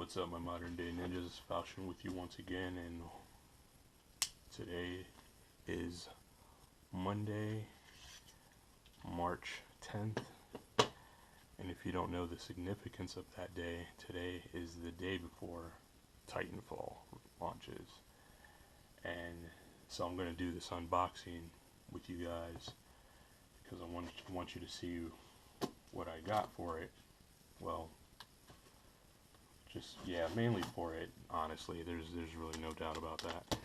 What's up, my modern day ninjas? Falchion with you once again, and today is Monday, March 10th. And if you don't know the significance of that day, today is the day before Titanfall launches. And so I'm going to do this unboxing with you guys because I want you to see what I got for it. Well, mainly for it, honestly. There's really no doubt about that.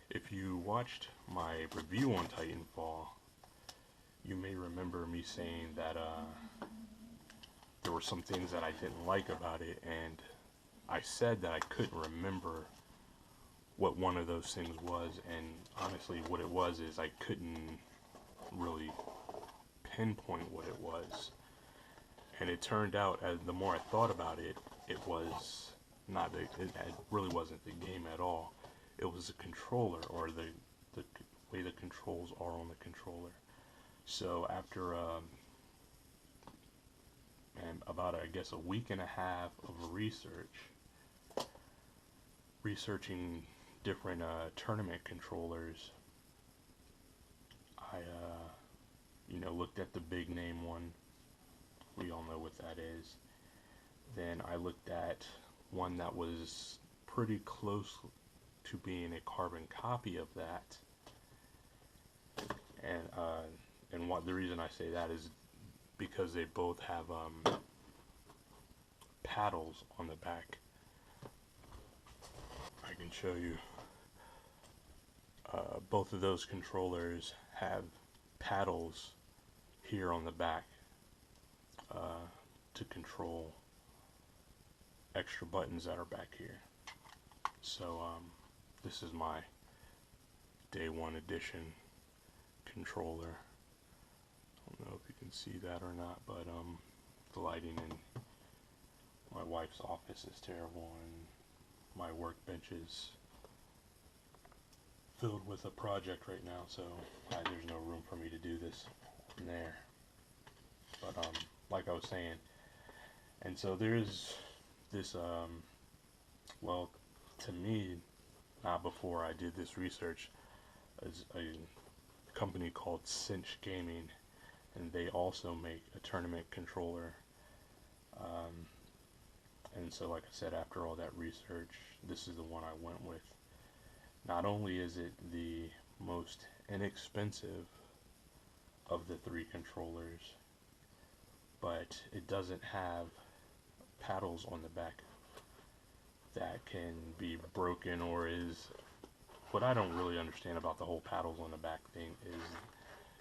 If you watched my review on Titanfall, you may remember me saying that there were some things that I didn't like about it, and I said that I couldn't remember what one of those things was, and honestly what it was is I couldn't really pinpoint what it was. And it turned out, as the more I thought about it, it was not the, it really wasn't the game at all. It was the controller, or the way the controls are on the controller. So after about I guess a week and a half of researching different tournament controllers, I looked at the big name one. We all know what that is. Then I looked at one that was pretty close to being a carbon copy of that, and what the reason I say that is because they both have paddles on the back. I can show you. Both of those controllers have paddles here on the back to control extra buttons that are back here. So this is my day one edition controller. I don't know if you can see that or not, but the lighting in my wife's office is terrible, and my workbench is filled with a project right now, so there's no room for me to do this in there. But like I was saying, and so there's this well, to me, not before I did this research, is a company called Cinch Gaming, and they also make a tournament controller. And so, like I said, after all that research, this is the one I went with. Not only is it the most inexpensive of the three controllers, but it doesn't have paddles on the back that can be broken, or is, what I don't really understand about the whole paddles on the back thing is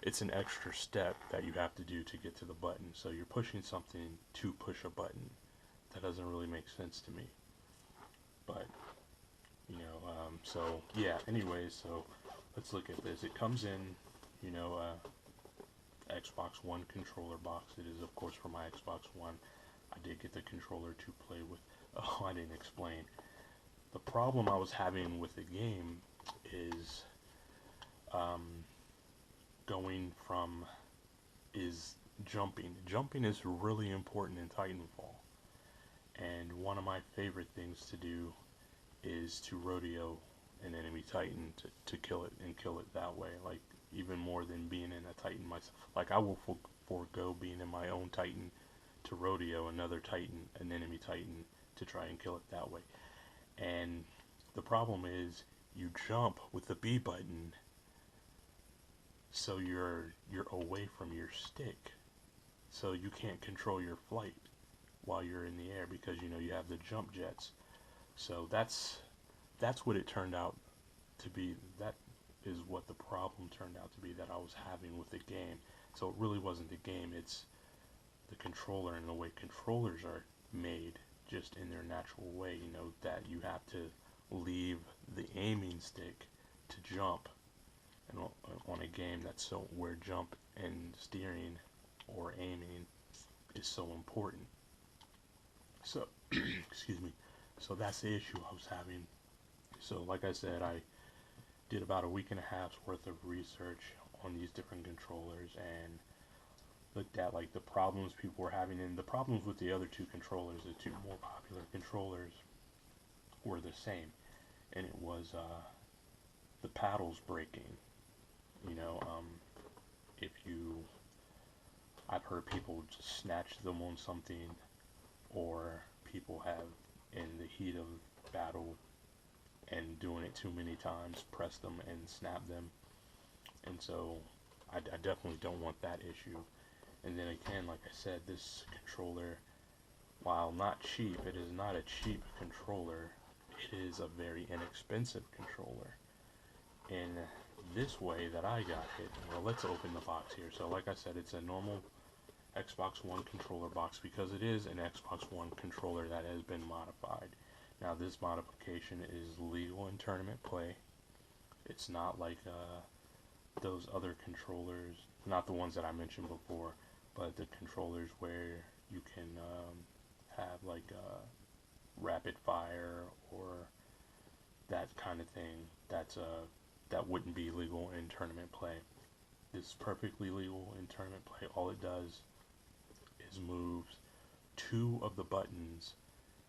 it's an extra step that you have to do to get to the button. So you're pushing something to push a button. That doesn't really make sense to me. But so yeah, anyways, so let's look at this. It comes in, Xbox One controller box. It is, of course, for my Xbox One. I did get the controller to play with. Oh, I didn't explain. The problem I was having with the game is jumping. Jumping is really important in Titanfall. And one of my favorite things to do is to rodeo an enemy Titan to kill it, and kill it that way. Like, even more than being in a Titan myself. Like, I will forego being in my own Titan to rodeo another Titan, an enemy Titan, to try and kill it that way. And the problem is, you jump with the B button, so you're away from your stick, so you can't control your flight while you're in the air, because you have the jump jets. So that's what it turned out to be. That is what the problem turned out to be that I was having with the game. So it really wasn't the game, it's the controller and the way controllers are made, just in their natural way, that you have to leave the aiming stick to jump, and on a game that's so where jump and steering or aiming is so important. So excuse me. So that's the issue I was having. So like I said, I did about a week and a half's worth of research on these different controllers, and looked at like the problems people were having, and the problems with the other two controllers, the two more popular controllers, were the same, and it was the paddles breaking. You know, if you, I've heard people just snatch them on something, or people have, in the heat of battle and doing it too many times, press them and snap them. And so I definitely don't want that issue. And then again, like I said, this controller, while not cheap, it is not a cheap controller. It is a very inexpensive controller. In this way that I got it, well, let's open the box here. So like I said, it's a normal Xbox One controller box because it is an Xbox One controller that has been modified. Now this modification is legal in tournament play. It's not like those other controllers, not the ones that I mentioned before, but the controllers where you can have like rapid fire or that kind of thing. That wouldn't be legal in tournament play. This is perfectly legal in tournament play. All it does is moves two of the buttons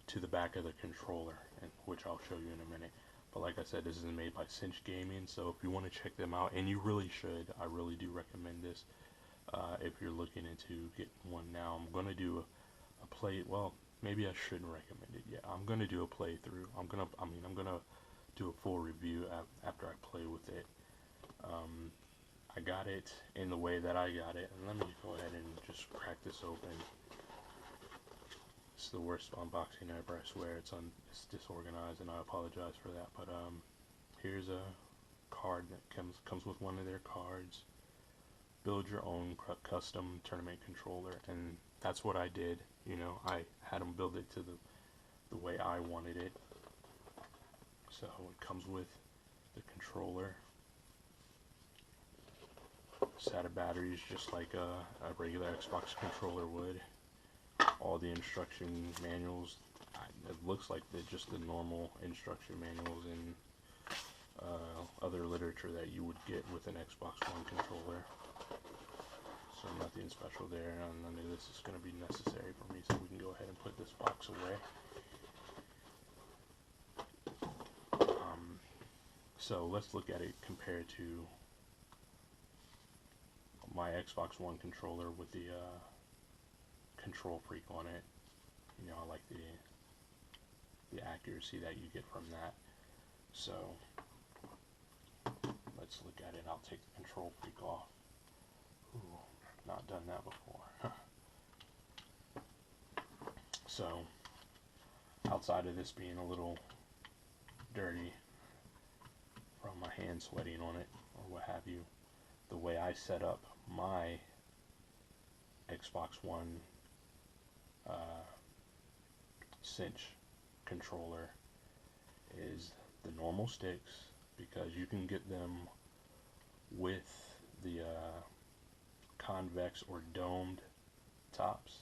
to the back of the controller, and which I'll show you in a minute. But like I said, this is made by Cinch Gaming, so if you want to check them out, and you really should, I really do recommend this. If you're looking into getting one now, I'm gonna do a play. Well, maybe I shouldn't recommend it yet. I'm gonna do a playthrough. I'm gonna do a full review after I play with it. I got it in the way that I got it, and let me go ahead and just crack this open. It's the worst unboxing ever, I swear. It's disorganized, and I apologize for that. But here's a card that comes with one of their cards. Build your own custom tournament controller, and that's what I did. You know, I had them build it to the way I wanted it. So it comes with the controller, set of batteries just like a regular Xbox controller would. All the instruction manuals, it looks like they're just the normal instruction manuals in other literature that you would get with an Xbox One controller. So nothing special there, and none of this is going to be necessary for me, so we can go ahead and put this box away. So let's look at it compared to my Xbox One controller with the Control Freak on it. You know, I like the accuracy that you get from that. So let's look at it. I'll take the Control Freak off. Ooh, not done that before. So outside of this being a little dirty from my hand sweating on it or what have you, the way I set up my Xbox One Cinch controller is the normal sticks, because you can get them with the convex or domed tops.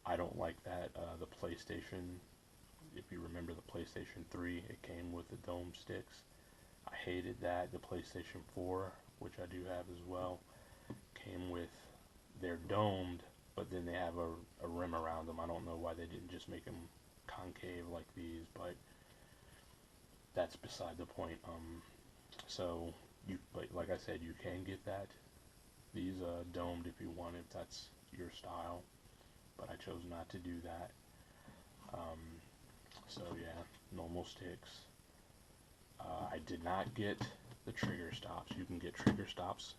I don't like that. The PlayStation, if you remember the PlayStation 3, it came with the dome sticks. I hated that. The PlayStation 4, which I do have as well, came with, they're domed, but then they have a rim around them. I don't know why they didn't just make them concave like these, but that's beside the point. So but like I said, you can get these domed if you want, if that's your style, but I chose not to do that. So yeah, normal sticks. I did not get the trigger stops. You can get trigger stops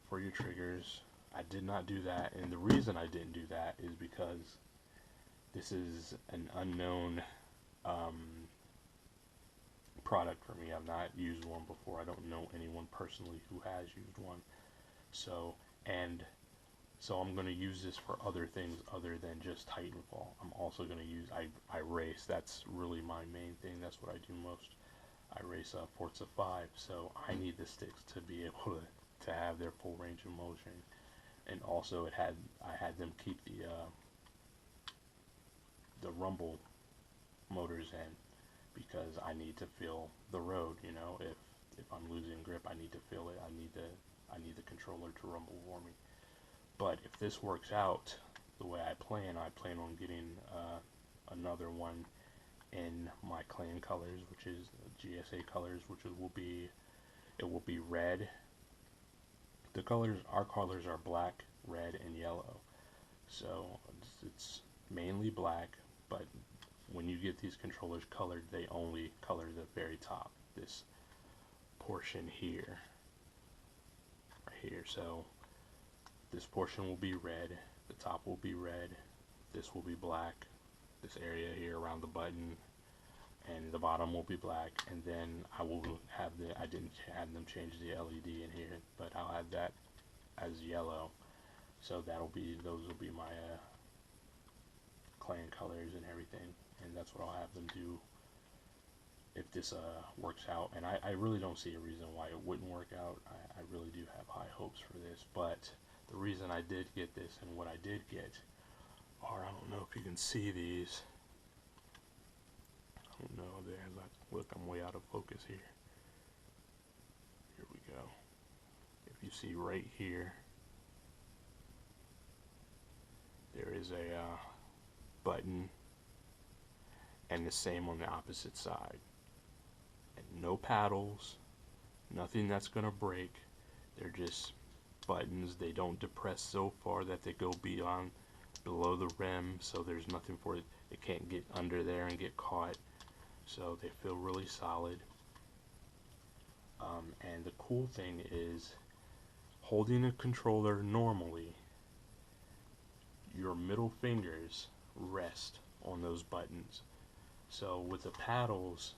for your triggers. I did not do that, and the reason I didn't do that is because this is an unknown product for me. I've not used one before. I don't know anyone personally who has used one. So I'm going to use this for other things other than just Titanfall. I'm also going to use, I race. That's really my main thing. That's what I do most. I race Forza 5, so I need the sticks to be able to have their full range of motion. And also I had them keep the rumble motors in, because I need to feel the road. You know, if I'm losing grip, I need to feel it. I need the controller to rumble for me. But if this works out the way I plan on getting another one in my clan colors, which is GSA colors, which will be, it will be red. The colors, our colors are black, red, and yellow. So it's mainly black, but when you get these controllers colored, they only color the very top, this portion here, right here. So this portion will be red, the top will be red, this will be black, this area here around the button, and the bottom will be black. And then I will have I didn't have them change the LED in here, but I'll have that as yellow. So that'll be, those will be my clan colors and everything, and that's what I'll have them do if this works out. And I really don't see a reason why it wouldn't work out. I really do have high hopes for this, but the reason I did get this and what I did get are, I don't know if you can see these. I don't know, there, look, I'm way out of focus here. Here we go. If you see right here, there is a button, and the same on the opposite side. And no paddles, nothing that's gonna break. They're just buttons. They don't depress so far that they go beyond below the rim, so there's nothing for it. It can't get under there and get caught. So they feel really solid. And the cool thing is, holding a controller normally, your middle fingers rest on those buttons. So with the paddles,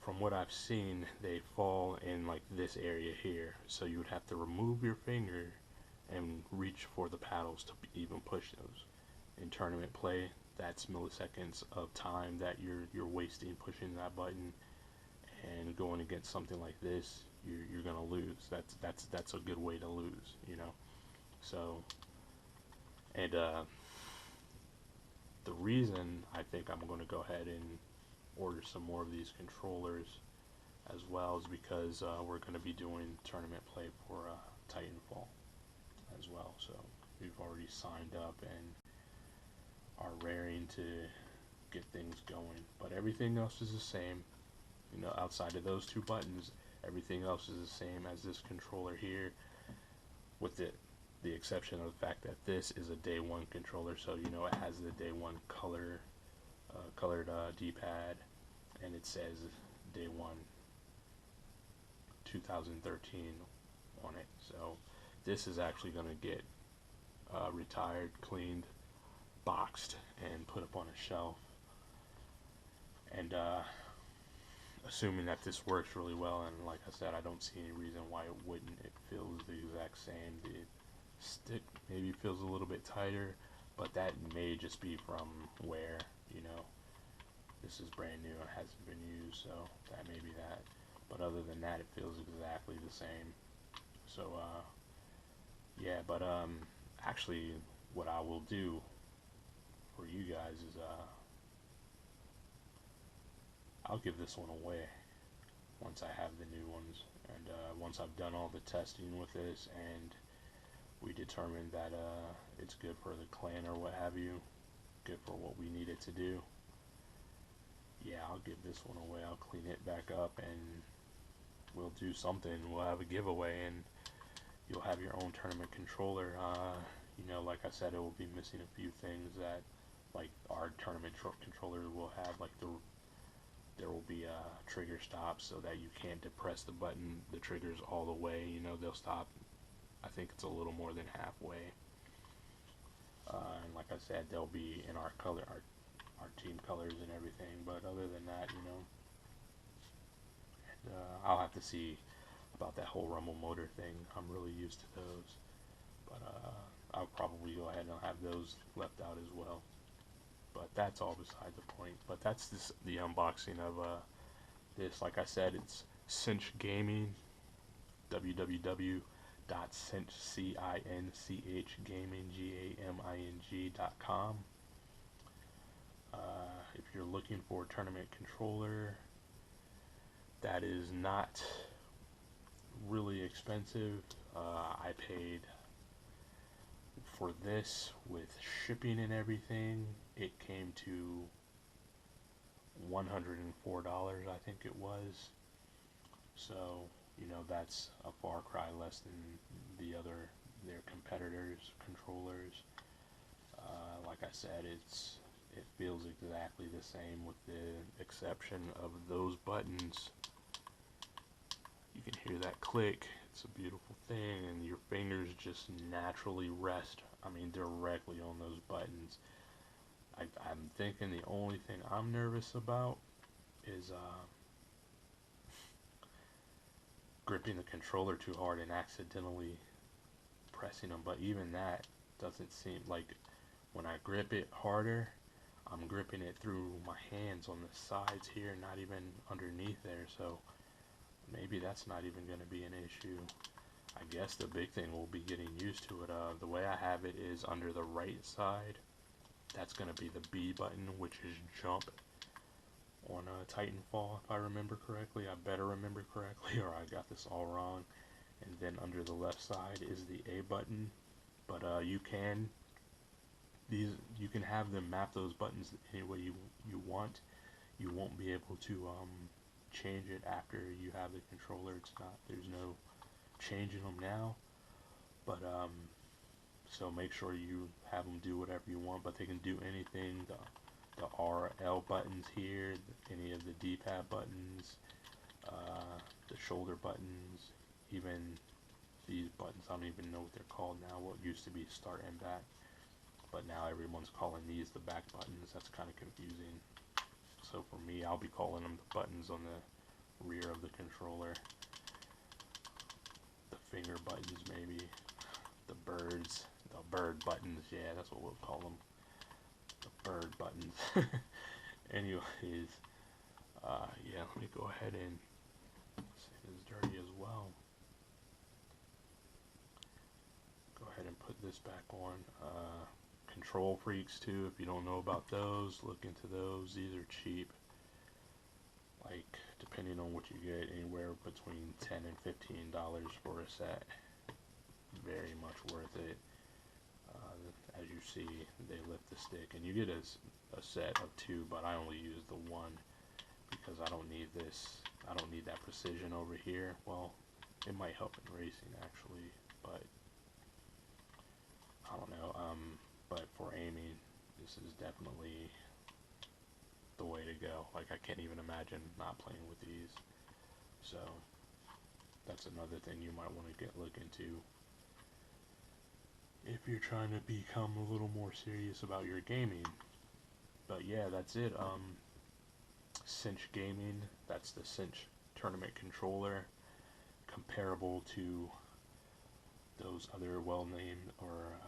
from what I've seen, they fall in like this area here. So you would have to remove your finger and reach for the paddles to even push those. In tournament play, that's milliseconds of time that you're wasting pushing that button, and going against something like this, you're gonna lose. That's a good way to lose, you know. So, and the reason I think I'm going to go ahead and order some more of these controllers as well is because we're going to be doing tournament play for Titanfall as well. So we've already signed up and are raring to get things going. But everything else is the same. You know, outside of those two buttons, everything else is the same as this controller here, with the exception of the fact that this is a day one controller. So you know, it has the day one colored D-pad, and it says day one 2013 on it. So this is actually going to get retired, cleaned, boxed, and put up on a shelf. And assuming that this works really well, and like I said, I don't see any reason why it wouldn't. It feels the exact same. The stick maybe feels a little bit tighter, but that may just be from wear, you know. This is brand new and hasn't been used, so that may be that. But other than that, it feels exactly the same. So yeah, but actually what I will do for you guys is I'll give this one away once I have the new ones, and once I've done all the testing with this and we determine that it's good for the clan or what have you, good for what we need it to do. Yeah, I'll give this one away. I'll clean it back up and we'll do something. We'll have a giveaway and you'll have your own tournament controller. You know, like I said, it will be missing a few things that, like, our tournament controller will have. Like there will be trigger stops so that you can't depress the button, the triggers all the way. You know, they'll stop. I think it's a little more than halfway. And like I said, they'll be in our color, our team colors and everything. But other than that, you know, and, I'll have to see about that whole rumble motor thing. I'm really used to those, but I'll probably go ahead and have those left out as well. But that's all beside the point. But that's the unboxing of this. Like I said, it's Cinch Gaming, www.cinchgaming.com. If you're looking for a tournament controller that is not really expensive. I paid for this with shipping and everything. It came to $104, I think it was. So, you know, that's a far cry less than their competitors, controllers. Like I said, it feels exactly the same with the exception of those buttons. You can hear that click. It's a beautiful thing, and your fingers just naturally rest, I mean, directly on those buttons. I'm thinking the only thing I'm nervous about is gripping the controller too hard and accidentally pressing them, but even that doesn't seem like, when I grip it harder, I'm gripping it through my hands on the sides here, not even underneath there, so maybe that's not even going to be an issue. I guess the big thing will be getting used to it. The way I have it is under the right side. That's going to be the B button, which is jump on Titanfall, if I remember correctly. I better remember correctly, or I got this all wrong. And then under the left side is the A button. But you can have them map those buttons any way you want. You won't be able to change it after you have the controller. There's no changing them now. But so make sure you have them do whatever you want, but they can do anything. The R, L buttons here, any of the D-pad buttons, the shoulder buttons, even these buttons. I don't even know what they're called now. What used to be start and back, but now everyone's calling these the back buttons. That's kind of confusing. So for me, I'll be calling them the buttons on the rear of the controller. The finger buttons, maybe. The bird buttons, yeah, that's what we'll call them. The bird buttons. Anyways, yeah, let me go ahead and see if it's dirty as well. Go ahead and put this back on. Control Freaks too, if you don't know about those, look into those. These are cheap. Like, depending on what you get, anywhere between $10 and $15 for a set. Very much worth it. As you see, they lift the stick, and you get a set of two, but I only use the one because I don't need this. I don't need that precision over here. Well, it might help in racing actually, but I don't know. But for aiming, this is definitely the way to go. Like, I can't even imagine not playing with these. So that's another thing you might want to look into if you're trying to become a little more serious about your gaming. But yeah, that's it. Cinch Gaming, that's the Cinch tournament controller, comparable to those other well-named or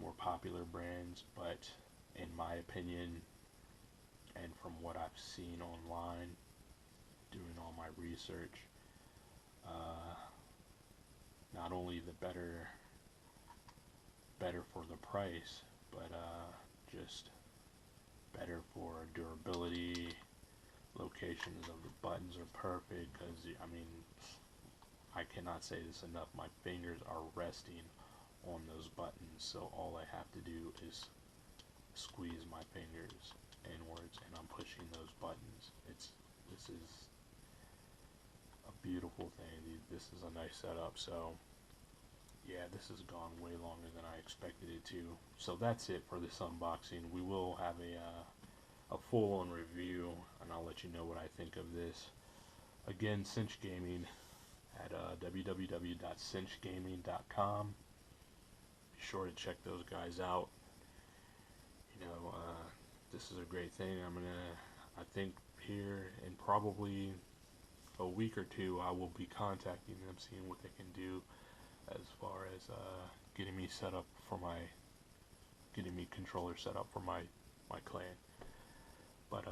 more popular brands, but in my opinion, and from what I've seen online, doing all my research, not only the better for the price, but just better for durability. Locations of the buttons are perfect, because I mean, I cannot say this enough, my fingers are resting on those buttons, so all I have to do is squeeze my fingers inwards and I'm pushing those buttons. This is a beautiful thing. This is a nice setup. So yeah, this has gone way longer than I expected it to. So that's it for this unboxing. We will have a full-on review, and I'll let you know what I think of this. Again, Cinch Gaming at www.cinchgaming.com. Be sure to check those guys out. You know, this is a great thing. I think here in probably a week or two, I will be contacting them, seeing what they can do as far as getting me controller set up for my clan. But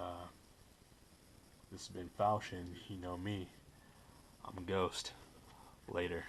this has been Falchion. You know me. I'm Ghost. Later.